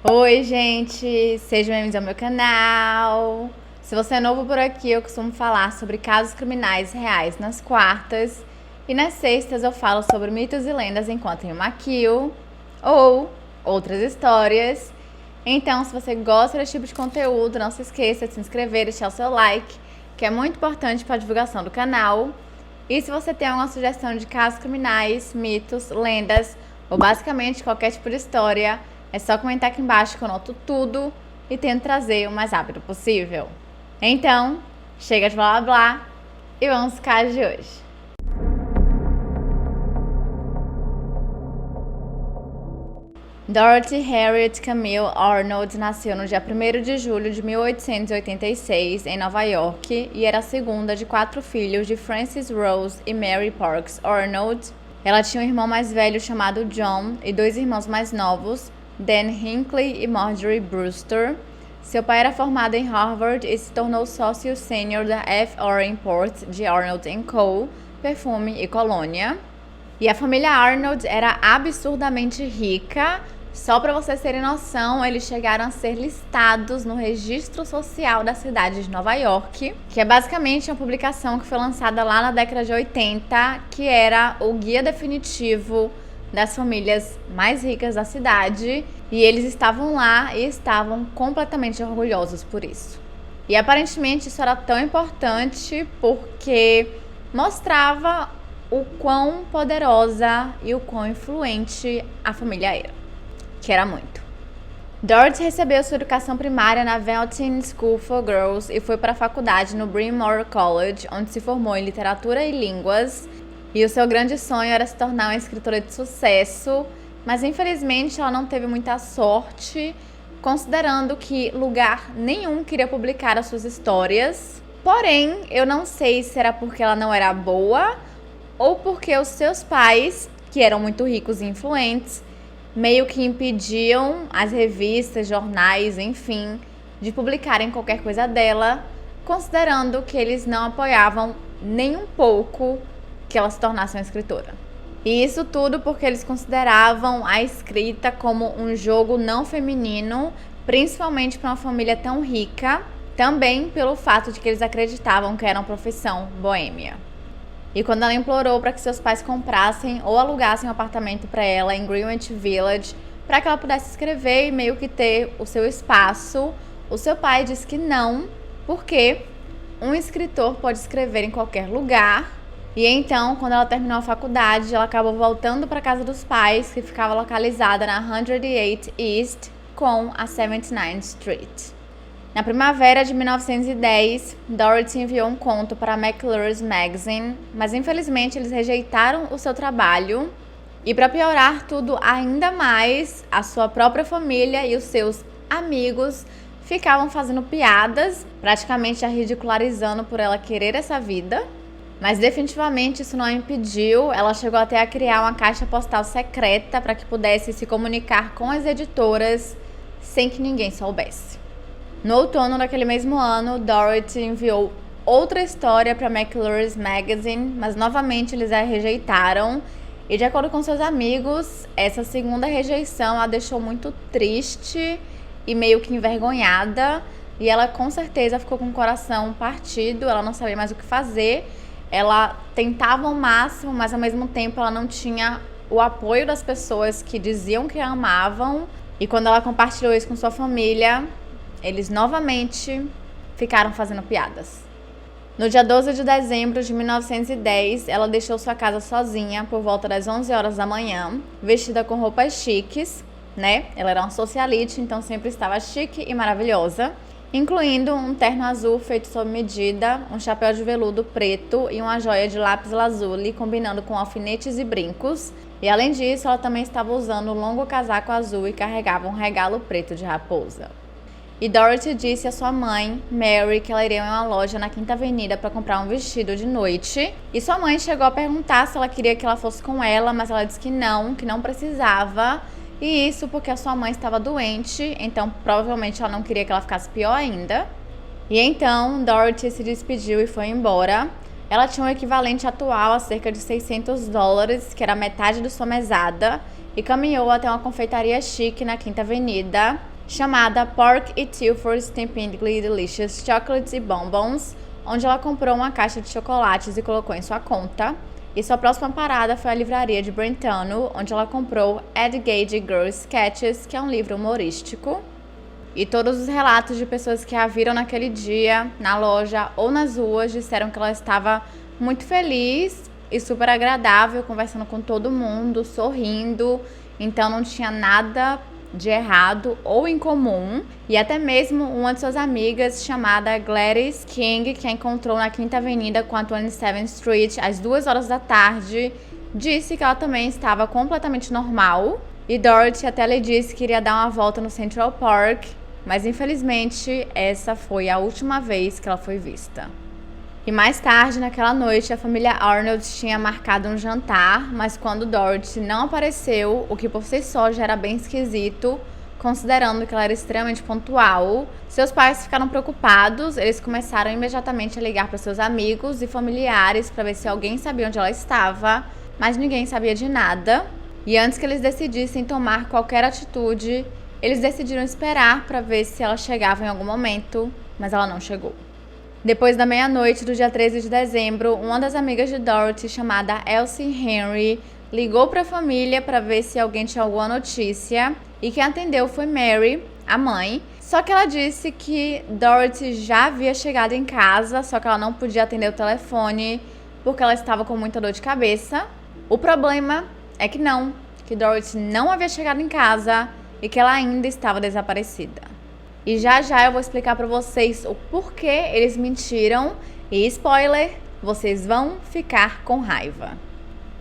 Oi, gente! Sejam bem-vindos ao meu canal. Se você é novo por aqui, eu costumo falar sobre casos criminais reais nas quartas e nas sextas eu falo sobre mitos e lendas enquanto eu maquio ou outras histórias. Então, se você gosta desse tipo de conteúdo, não se esqueça de se inscrever e deixar o seu like, que é muito importante para a divulgação do canal. E se você tem alguma sugestão de casos criminais, mitos, lendas ou basicamente qualquer tipo de história, é só comentar aqui embaixo que eu noto tudo e tento trazer o mais rápido possível. Então, chega de blá blá blá e vamos ao caso de hoje. Dorothy Harriet Camille Arnold nasceu no dia 1º de julho de 1886 em Nova York e era a segunda de 4 filhos de Frances Rose e Mary Parks Arnold. Ela tinha um irmão mais velho chamado John e 2 irmãos mais novos, Dan Hinckley e Marjorie Brewster. Seu pai era formado em Harvard e se tornou sócio sênior da F.R. Import de Arnold & Co., perfume e colônia. E a família Arnold era absurdamente rica. Só para vocês terem noção, eles chegaram a ser listados no Registro Social da cidade de Nova York, que é basicamente uma publicação que foi lançada lá na década de 80, que era o guia definitivo das famílias mais ricas da cidade. E eles estavam lá e estavam completamente orgulhosos por isso. E aparentemente isso era tão importante porque mostrava o quão poderosa e o quão influente a família era, que era muito. Dorothy recebeu sua educação primária na Valentin School for Girls e foi para a faculdade no Bryn Mawr College, onde se formou em literatura e línguas. E o seu grande sonho era se tornar uma escritora de sucesso, mas infelizmente ela não teve muita sorte, considerando que lugar nenhum queria publicar as suas histórias. Porém, eu não sei se era porque ela não era boa ou porque os seus pais, que eram muito ricos e influentes, meio que impediam as revistas, jornais, enfim, de publicarem qualquer coisa dela, considerando que eles não apoiavam nem um pouco que ela se tornasse uma escritora. E isso tudo porque eles consideravam a escrita como um jogo não feminino, principalmente para uma família tão rica, também pelo fato de que eles acreditavam que era uma profissão boêmia. E quando ela implorou para que seus pais comprassem ou alugassem um apartamento para ela em Greenwich Village, para que ela pudesse escrever e meio que ter o seu espaço, o seu pai disse que não, porque um escritor pode escrever em qualquer lugar. E então, quando ela terminou a faculdade, ela acabou voltando para a casa dos pais, que ficava localizada na 108 East com a 79th Street. Na primavera de 1910, Dorothy enviou um conto para a McClure's Magazine, mas infelizmente eles rejeitaram o seu trabalho. E para piorar tudo ainda mais, a sua própria família e os seus amigos ficavam fazendo piadas, praticamente a ridicularizando por ela querer essa vida. Mas definitivamente isso não a impediu, ela chegou até a criar uma caixa postal secreta para que pudesse se comunicar com as editoras sem que ninguém soubesse. No outono daquele mesmo ano, Dorothy enviou outra história para McClure's Magazine, mas novamente eles a rejeitaram. E de acordo com seus amigos, essa segunda rejeição a deixou muito triste e meio que envergonhada. E ela com certeza ficou com o coração partido, ela não sabia mais o que fazer. Ela tentava ao máximo, mas ao mesmo tempo ela não tinha o apoio das pessoas que diziam que a amavam. E quando ela compartilhou isso com sua família, eles novamente ficaram fazendo piadas. No dia 12 de dezembro de 1910, ela deixou sua casa sozinha por volta das 11 horas da manhã, vestida com roupas chiques, né? Ela era uma socialite, então sempre estava chique e maravilhosa, incluindo um terno azul feito sob medida, um chapéu de veludo preto e uma joia de lápis lazuli, combinando com alfinetes e brincos. E além disso, ela também estava usando um longo casaco azul e carregava um regalo preto de raposa. E Dorothy disse à sua mãe, Mary, que ela iria em uma loja na Quinta Avenida para comprar um vestido de noite. E sua mãe chegou a perguntar se ela queria que ela fosse com ela, mas ela disse que não precisava. E isso porque a sua mãe estava doente, então provavelmente ela não queria que ela ficasse pior ainda. E então Dorothy se despediu e foi embora. Ela tinha um equivalente atual a cerca de $600, que era metade de sua mesada, e caminhou até uma confeitaria chique na Quinta Avenida. chamada Pork e Tilford Stupidly Delicious Chocolates e Bonbons, onde ela comprou uma caixa de chocolates e colocou em sua conta. E sua próxima parada foi a livraria de Brentano, onde ela comprou Ed Gage Girl Sketches, que é um livro humorístico. E todos os relatos de pessoas que a viram naquele dia, na loja ou nas ruas, disseram que ela estava muito feliz e super agradável, conversando com todo mundo, sorrindo. Então não tinha nada de errado ou incomum. E até mesmo uma de suas amigas, chamada Gladys King, que a encontrou na 5ª Avenida com a 27th Street às 2 horas da tarde, disse que ela também estava completamente normal. E Dorothy até lhe disse que iria dar uma volta no Central Park, mas infelizmente essa foi a última vez que ela foi vista. E mais tarde, naquela noite, a família Arnold tinha marcado um jantar, mas quando Dorothy não apareceu, o que por si só já era bem esquisito, considerando que ela era extremamente pontual, seus pais ficaram preocupados. Eles começaram imediatamente a ligar para seus amigos e familiares para ver se alguém sabia onde ela estava, mas ninguém sabia de nada. E antes que eles decidissem tomar qualquer atitude, eles decidiram esperar para ver se ela chegava em algum momento, mas ela não chegou. Depois da meia-noite do dia 13 de dezembro, uma das amigas de Dorothy, chamada Elsie Henry, ligou para a família para ver se alguém tinha alguma notícia, e quem atendeu foi Mary, a mãe. Só que ela disse que Dorothy já havia chegado em casa, só que ela não podia atender o telefone porque ela estava com muita dor de cabeça. O problema é que Dorothy não havia chegado em casa e que ela ainda estava desaparecida. E já eu vou explicar para vocês o porquê eles mentiram. E spoiler, vocês vão ficar com raiva.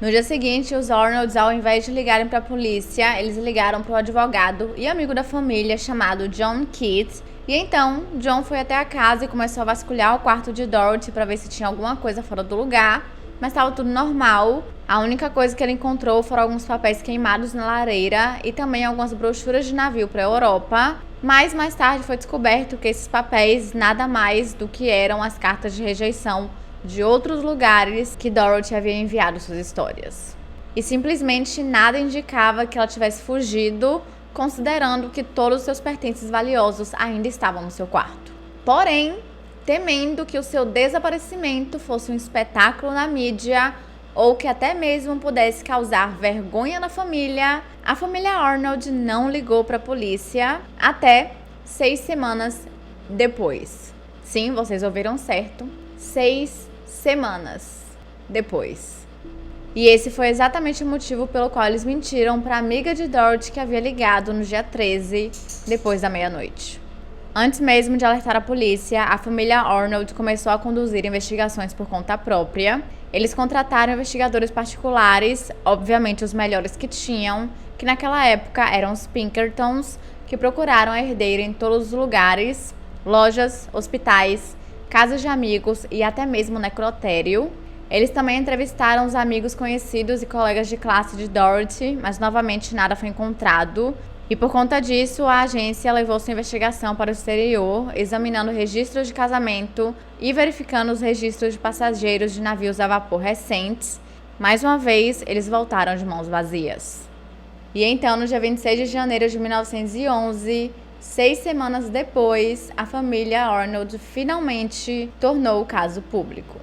No dia seguinte, os Arnolds, ao invés de ligarem para a polícia, eles ligaram para o advogado e amigo da família chamado John Keats. E então, John foi até a casa e começou a vasculhar o quarto de Dorothy para ver se tinha alguma coisa fora do lugar, mas estava tudo normal. A única coisa que ele encontrou foram alguns papéis queimados na lareira e também algumas brochuras de navio para a Europa. Mas mais tarde foi descoberto que esses papéis nada mais do que eram as cartas de rejeição de outros lugares que Dorothy havia enviado suas histórias. E simplesmente nada indicava que ela tivesse fugido, considerando que todos os seus pertences valiosos ainda estavam no seu quarto. Porém, temendo que o seu desaparecimento fosse um espetáculo na mídia ou que até mesmo pudesse causar vergonha na família, a família Arnold não ligou para a polícia até 6 semanas depois. Sim, vocês ouviram certo. 6 semanas depois. E esse foi exatamente o motivo pelo qual eles mentiram para a amiga de Dorothy que havia ligado no dia 13, depois da meia-noite. Antes mesmo de alertar a polícia, a família Arnold começou a conduzir investigações por conta própria. Eles contrataram investigadores particulares, obviamente os melhores que tinham, que naquela época eram os Pinkertons, que procuraram a herdeira em todos os lugares, lojas, hospitais, casas de amigos e até mesmo necrotério. Eles também entrevistaram os amigos conhecidos e colegas de classe de Dorothy, mas novamente nada foi encontrado. E por conta disso, a agência levou sua investigação para o exterior, examinando registros de casamento e verificando os registros de passageiros de navios a vapor recentes. Mais uma vez, eles voltaram de mãos vazias. E então, no dia 26 de janeiro de 1911, 6 semanas depois, a família Arnold finalmente tornou o caso público.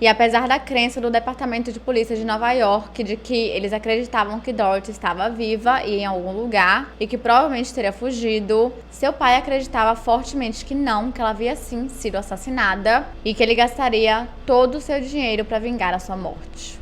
E apesar da crença do Departamento de Polícia de Nova York de que eles acreditavam que Dorothy estava viva e em algum lugar e que provavelmente teria fugido, seu pai acreditava fortemente que não, que ela havia sim sido assassinada e que ele gastaria todo o seu dinheiro para vingar a sua morte.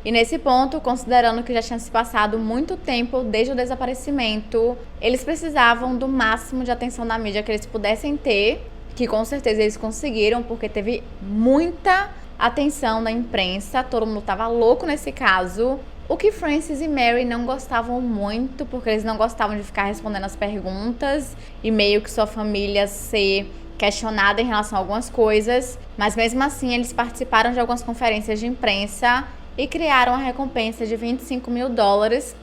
E nesse ponto, considerando que já tinha se passado muito tempo desde o desaparecimento, eles precisavam do máximo de atenção da mídia que eles pudessem ter, que com certeza eles conseguiram, porque teve muita atenção da imprensa, todo mundo estava louco nesse caso. O que Frances e Mary não gostavam muito, porque eles não gostavam de ficar respondendo as perguntas e meio que sua família ser questionada em relação a algumas coisas, mas mesmo assim eles participaram de algumas conferências de imprensa e criaram a recompensa de $25 mil,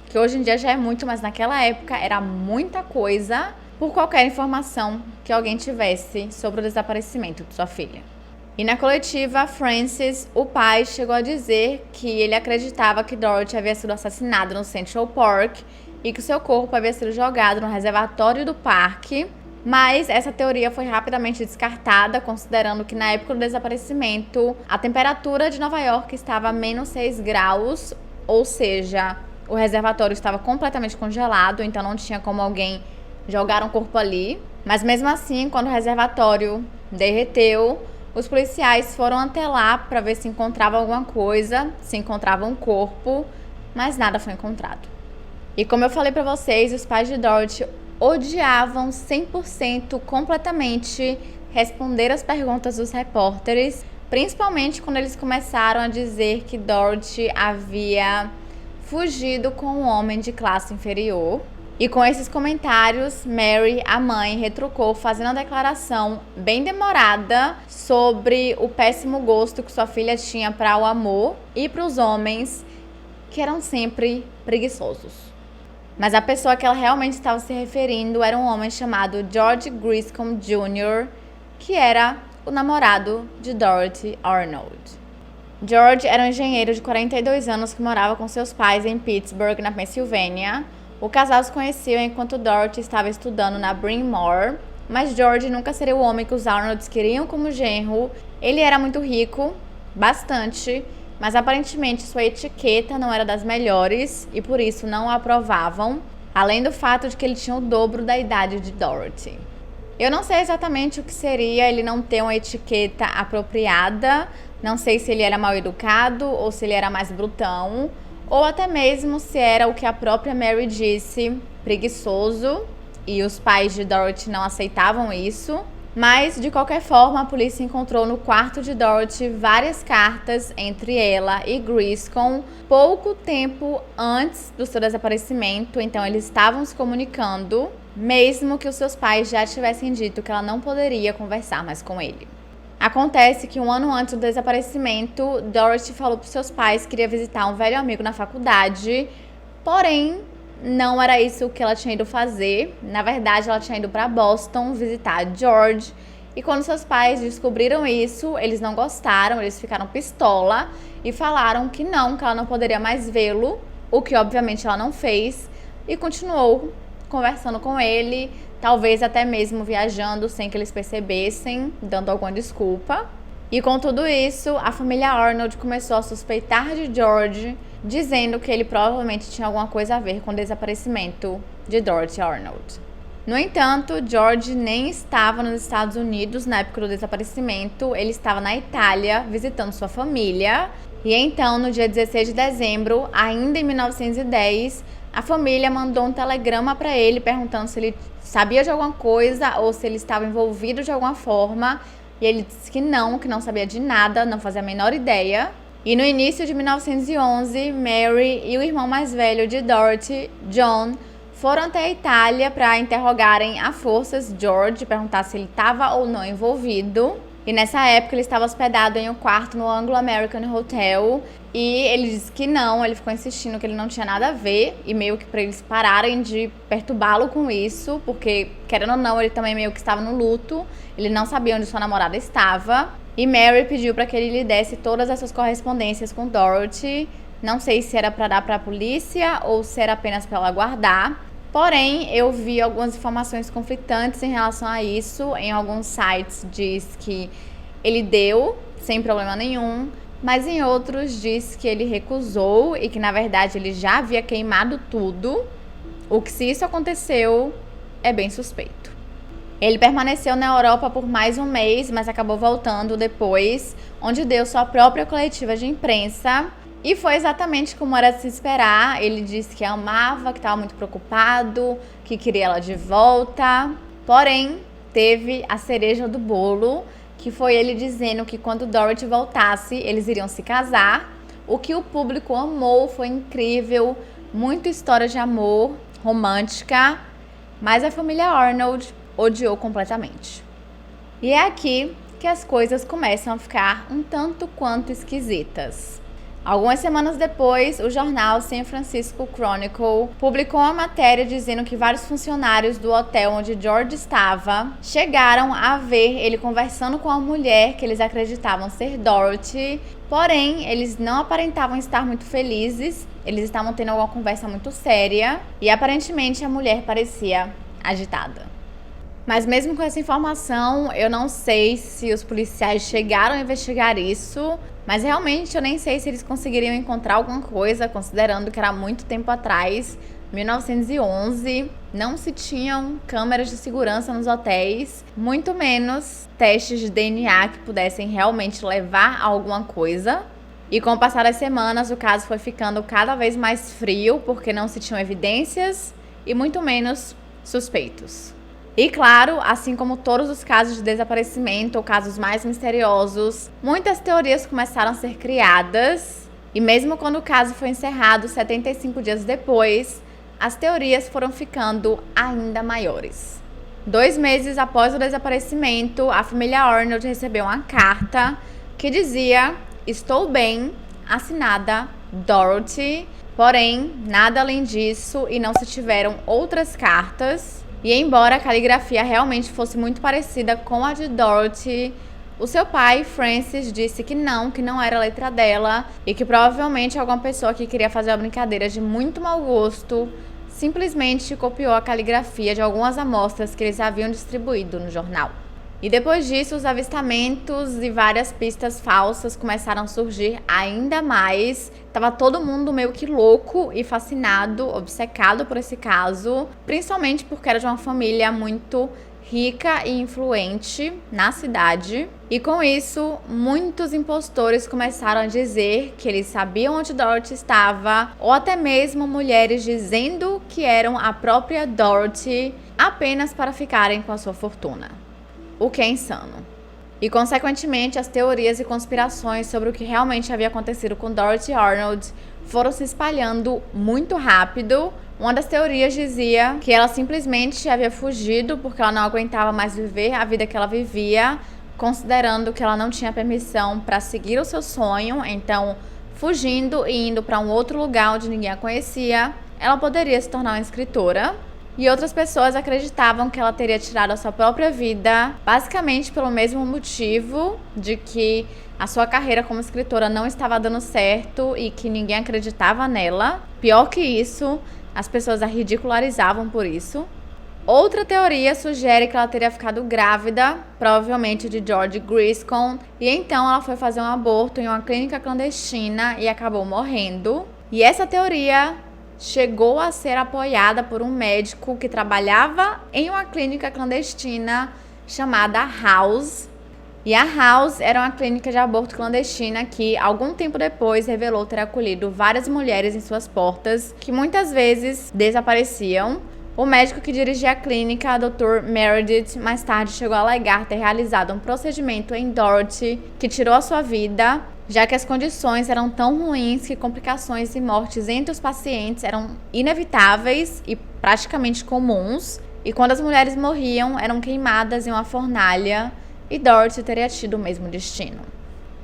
que hoje em dia já é muito, mas naquela época era muita coisa, por qualquer informação que alguém tivesse sobre o desaparecimento de sua filha. E na coletiva, Frances, o pai, chegou a dizer que ele acreditava que Dorothy havia sido assassinada no Central Park e que seu corpo havia sido jogado no reservatório do parque, mas essa teoria foi rapidamente descartada, considerando que na época do desaparecimento a temperatura de Nova York estava a -6 graus, ou seja, o reservatório estava completamente congelado, então não tinha como alguém jogar um corpo ali. Mas mesmo assim, quando o reservatório derreteu, os policiais foram até lá para ver se encontrava alguma coisa, se encontrava um corpo, mas nada foi encontrado. E como eu falei para vocês, os pais de Dorothy odiavam 100% completamente responder as perguntas dos repórteres, principalmente quando eles começaram a dizer que Dorothy havia fugido com um homem de classe inferior. E com esses comentários, Mary, a mãe, retrucou fazendo uma declaração bem demorada sobre o péssimo gosto que sua filha tinha para o amor e para os homens, que eram sempre preguiçosos. Mas a pessoa que ela realmente estava se referindo era um homem chamado George Griscom Jr., que era o namorado de Dorothy Arnold. George era um engenheiro de 42 anos que morava com seus pais em Pittsburgh, na Pensilvânia. O casal se conheceu enquanto Dorothy estava estudando na Bryn Mawr, mas George nunca seria o homem que os Arnolds queriam como genro. Ele era muito rico, bastante, mas aparentemente sua etiqueta não era das melhores e por isso não o aprovavam, além do fato de que ele tinha o dobro da idade de Dorothy. Eu não sei exatamente o que seria ele não ter uma etiqueta apropriada, não sei se ele era mal educado ou se ele era mais brutão, ou até mesmo se era o que a própria Mary disse, preguiçoso, e os pais de Dorothy não aceitavam isso. Mas, de qualquer forma, a polícia encontrou no quarto de Dorothy várias cartas entre ela e Griscom pouco tempo antes do seu desaparecimento, então eles estavam se comunicando, mesmo que os seus pais já tivessem dito que ela não poderia conversar mais com ele. Acontece que um ano antes do desaparecimento, Dorothy falou para seus pais que queria visitar um velho amigo na faculdade, porém não era isso que ela tinha ido fazer. Na verdade, ela tinha ido para Boston visitar George, e quando seus pais descobriram isso, eles não gostaram, eles ficaram pistola e falaram que ela não poderia mais vê-lo, o que obviamente ela não fez, e continuou conversando com ele, talvez até mesmo viajando sem que eles percebessem, dando alguma desculpa. E com tudo isso, a família Arnold começou a suspeitar de George, dizendo que ele provavelmente tinha alguma coisa a ver com o desaparecimento de Dorothy Arnold. No entanto, George nem estava nos Estados Unidos na época do desaparecimento, ele estava na Itália visitando sua família. E então, no dia 16 de dezembro, ainda em 1910, a família mandou um telegrama para ele perguntando se ele sabia de alguma coisa ou se ele estava envolvido de alguma forma. E ele disse que não sabia de nada, não fazia a menor ideia. E no início de 1911, Mary e o irmão mais velho de Dorothy, John, foram até a Itália para interrogarem a forças George, perguntar se ele estava ou não envolvido. E nessa época ele estava hospedado em um quarto no Anglo-American Hotel. E ele disse que não, ele ficou insistindo que ele não tinha nada a ver. E meio que para eles pararem de perturbá-lo com isso, porque, querendo ou não, ele também meio que estava no luto. Ele não sabia onde sua namorada estava. E Mary pediu para que ele lhe desse todas essas correspondências com Dorothy. Não sei se era para dar para a polícia ou se era apenas para ela guardar. Porém, eu vi algumas informações conflitantes em relação a isso. Em alguns sites diz que ele deu, sem problema nenhum, mas em outros diz que ele recusou e que, na verdade, ele já havia queimado tudo. O que, se isso aconteceu, é bem suspeito. Ele permaneceu na Europa por mais um mês, mas acabou voltando depois, onde deu sua própria coletiva de imprensa. E foi exatamente como era de se esperar. Ele disse que a amava, que estava muito preocupado, que queria ela de volta. Porém, teve a cereja do bolo, que foi ele dizendo que quando Dorothy voltasse, eles iriam se casar. O que o público amou, foi incrível, muita história de amor, romântica, mas a família Arnold odiou completamente. E é aqui que as coisas começam a ficar um tanto quanto esquisitas. Algumas semanas depois, o jornal San Francisco Chronicle publicou uma matéria dizendo que vários funcionários do hotel onde George estava chegaram a ver ele conversando com a mulher que eles acreditavam ser Dorothy, porém, eles não aparentavam estar muito felizes, eles estavam tendo alguma conversa muito séria e aparentemente a mulher parecia agitada. Mas mesmo com essa informação, eu não sei se os policiais chegaram a investigar isso, mas realmente eu nem sei se eles conseguiriam encontrar alguma coisa, considerando que era muito tempo atrás, 1911, não se tinham câmeras de segurança nos hotéis, muito menos testes de DNA que pudessem realmente levar a alguma coisa. E com o passar das semanas, o caso foi ficando cada vez mais frio, porque não se tinham evidências e muito menos suspeitos. E claro, assim como todos os casos de desaparecimento ou casos mais misteriosos, muitas teorias começaram a ser criadas. E mesmo quando o caso foi encerrado 75 dias depois, as teorias foram ficando ainda maiores. 2 meses após o desaparecimento, a família Arnold recebeu uma carta que dizia: "Estou bem, assinada Dorothy", porém, nada além disso e não se tiveram outras cartas. E embora a caligrafia realmente fosse muito parecida com a de Dorothy, o seu pai, Francis, disse que não era a letra dela e que provavelmente alguma pessoa que queria fazer uma brincadeira de muito mau gosto simplesmente copiou a caligrafia de algumas amostras que eles haviam distribuído no jornal. E depois disso, os avistamentos e várias pistas falsas começaram a surgir ainda mais. Tava todo mundo meio que louco e fascinado, obcecado por esse caso, principalmente porque era de uma família muito rica e influente na cidade. E com isso, muitos impostores começaram a dizer que eles sabiam onde Dorothy estava, ou até mesmo mulheres dizendo que eram a própria Dorothy, apenas para ficarem com a sua fortuna. O que é insano. E, consequentemente, as teorias e conspirações sobre o que realmente havia acontecido com Dorothy Arnold foram se espalhando muito rápido. Uma das teorias dizia que ela simplesmente havia fugido porque ela não aguentava mais viver a vida que ela vivia, considerando que ela não tinha permissão para seguir o seu sonho. Então, fugindo e indo para um outro lugar onde ninguém a conhecia, ela poderia se tornar uma escritora. E outras pessoas acreditavam que ela teria tirado a sua própria vida, basicamente pelo mesmo motivo de que a sua carreira como escritora não estava dando certo e que ninguém acreditava nela. Pior que isso, as pessoas a ridicularizavam por isso. Outra teoria sugere que ela teria ficado grávida, provavelmente de George Griscom, e então ela foi fazer um aborto em uma clínica clandestina e acabou morrendo. E essa teoria chegou a ser apoiada por um médico que trabalhava em uma clínica clandestina chamada House. E a House era uma clínica de aborto clandestina que, algum tempo depois, revelou ter acolhido várias mulheres em suas portas, que muitas vezes desapareciam. O médico que dirigia a clínica, Dr. Meredith, mais tarde chegou a alegar ter realizado um procedimento em Dorothy que tirou a sua vida, já que as condições eram tão ruins que complicações e mortes entre os pacientes eram inevitáveis e praticamente comuns. E quando as mulheres morriam, eram queimadas em uma fornalha, e Dorothy teria tido o mesmo destino.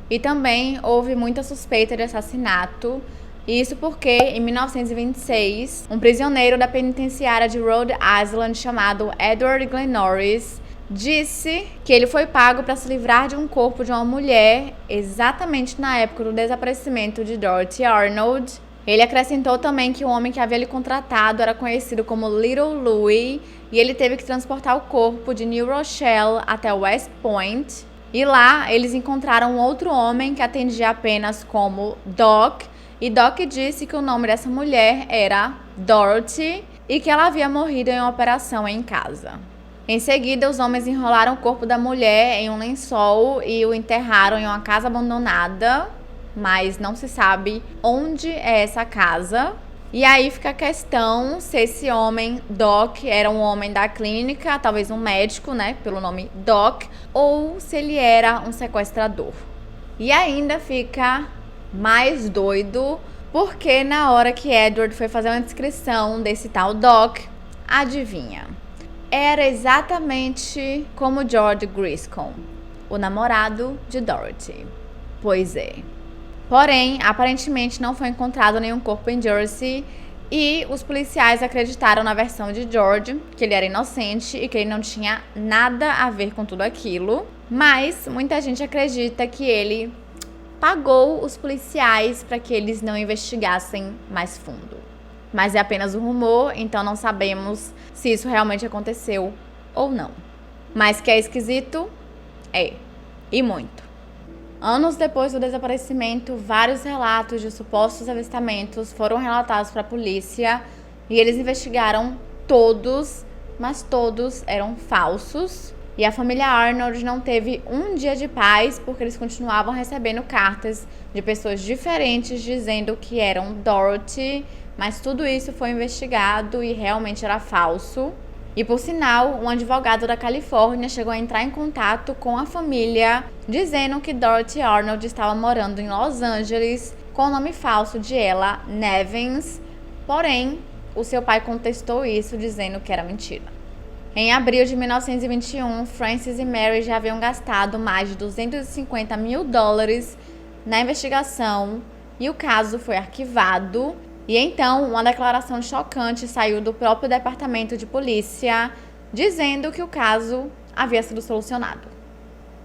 E também houve muita suspeita de assassinato, isso porque, em 1926, um prisioneiro da penitenciária de Rhode Island chamado Edward Glennorris disse que ele foi pago para se livrar de um corpo de uma mulher exatamente na época do desaparecimento de Dorothy Arnold. Ele acrescentou também que o homem que havia lhe contratado era conhecido como Little Louis e ele teve que transportar o corpo de New Rochelle até West Point. E lá eles encontraram outro homem que atendia apenas como Doc, e Doc disse que o nome dessa mulher era Dorothy e que ela havia morrido em uma operação em casa. Em seguida, os homens enrolaram o corpo da mulher em um lençol e o enterraram em uma casa abandonada, mas não se sabe onde é essa casa. E aí fica a questão se esse homem, Doc, era um homem da clínica, talvez um médico, né, pelo nome Doc, ou se ele era um sequestrador. E ainda fica mais doido, porque na hora que Edward foi fazer uma descrição desse tal Doc, adivinha? Era exatamente como George Griscom, o namorado de Dorothy. Pois é. Porém, aparentemente não foi encontrado nenhum corpo em Jersey e os policiais acreditaram na versão de George, que ele era inocente e que ele não tinha nada a ver com tudo aquilo. Mas muita gente acredita que ele pagou os policiais para que eles não investigassem mais fundo. Mas é apenas um rumor, então não sabemos se isso realmente aconteceu ou não. Mas que é esquisito? É. E muito. Anos depois do desaparecimento, vários relatos de supostos avistamentos foram relatados para a polícia e eles investigaram todos, mas todos eram falsos. E a família Arnold não teve um dia de paz porque eles continuavam recebendo cartas de pessoas diferentes dizendo que eram Dorothy, mas tudo isso foi investigado e realmente era falso. E por sinal, um advogado da Califórnia chegou a entrar em contato com a família dizendo que Dorothy Arnold estava morando em Los Angeles com o nome falso de Ella Nevins, porém, o seu pai contestou isso dizendo que era mentira. Em abril de 1921, Frances e Mary já haviam gastado mais de $250 mil na investigação e o caso foi arquivado. E então, uma declaração chocante saiu do próprio departamento de polícia, dizendo que o caso havia sido solucionado.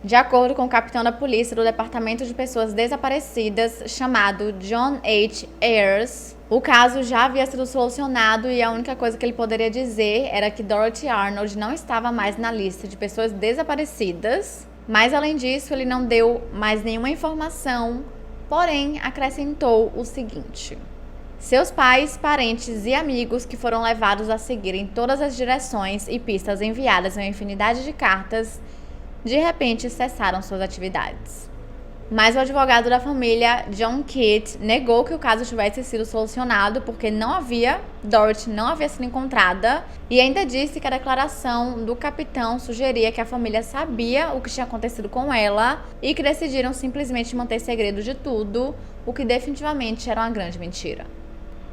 De acordo com o capitão da polícia do Departamento de Pessoas Desaparecidas, chamado John H. Ayers, o caso já havia sido solucionado e a única coisa que ele poderia dizer era que Dorothy Arnold não estava mais na lista de pessoas desaparecidas, mas além disso ele não deu mais nenhuma informação, porém acrescentou o seguinte: seus pais, parentes e amigos que foram levados a seguir em todas as direções e pistas enviadas em uma infinidade de cartas, de repente cessaram suas atividades. Mas o advogado da família, John Kitt, negou que o caso tivesse sido solucionado porque Dorothy não havia sido encontrada e ainda disse que a declaração do capitão sugeria que a família sabia o que tinha acontecido com ela e que decidiram simplesmente manter segredo de tudo, o que definitivamente era uma grande mentira.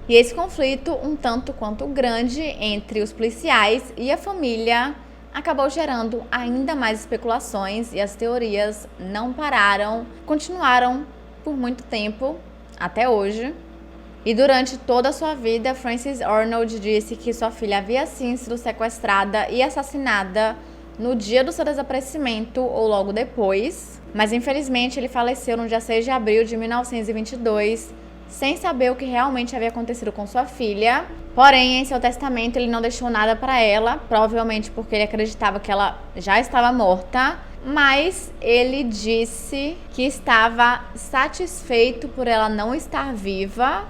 E esse conflito, um tanto quanto grande entre os policiais e a família, acabou gerando ainda mais especulações e as teorias não pararam, continuaram por muito tempo, até hoje. E durante toda a sua vida, Frances Arnold disse que sua filha havia sim sido sequestrada e assassinada no dia do seu desaparecimento ou logo depois, mas infelizmente ele faleceu no dia 6 de abril de 1922, sem saber o que realmente havia acontecido com sua filha. Porém, em seu testamento, ele não deixou nada para ela, provavelmente porque ele acreditava que ela já estava morta, mas ele disse que estava satisfeito por ela não estar viva,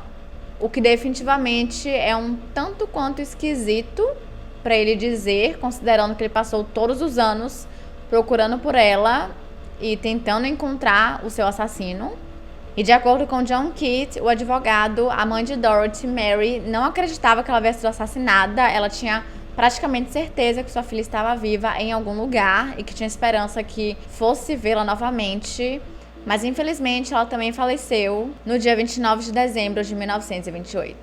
o que definitivamente é um tanto quanto esquisito para ele dizer, considerando que ele passou todos os anos procurando por ela e tentando encontrar o seu assassino. E de acordo com John Kitt, o advogado, a mãe de Dorothy, Mary, não acreditava que ela havia sido assassinada. Ela tinha praticamente certeza que sua filha estava viva em algum lugar e que tinha esperança que fosse vê-la novamente. Mas infelizmente ela também faleceu no dia 29 de dezembro de 1928.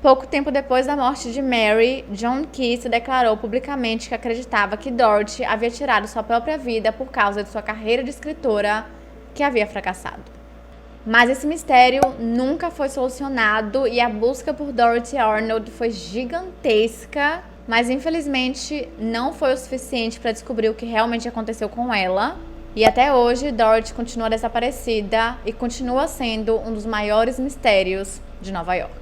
Pouco tempo depois da morte de Mary, John Kitt declarou publicamente que acreditava que Dorothy havia tirado sua própria vida por causa de sua carreira de escritora, que havia fracassado. Mas esse mistério nunca foi solucionado e a busca por Dorothy Arnold foi gigantesca, mas infelizmente não foi o suficiente para descobrir o que realmente aconteceu com ela. E até hoje, Dorothy continua desaparecida e continua sendo um dos maiores mistérios de Nova York.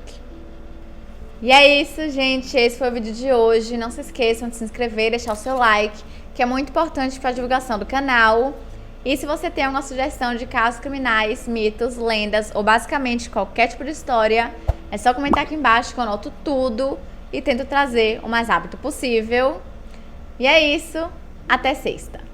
E é isso, gente. Esse foi o vídeo de hoje. Não se esqueçam de se inscrever e deixar o seu like, que é muito importante para a divulgação do canal. E se você tem alguma sugestão de casos criminais, mitos, lendas ou basicamente qualquer tipo de história, é só comentar aqui embaixo que eu anoto tudo e tento trazer o mais rápido possível. E é isso, até sexta!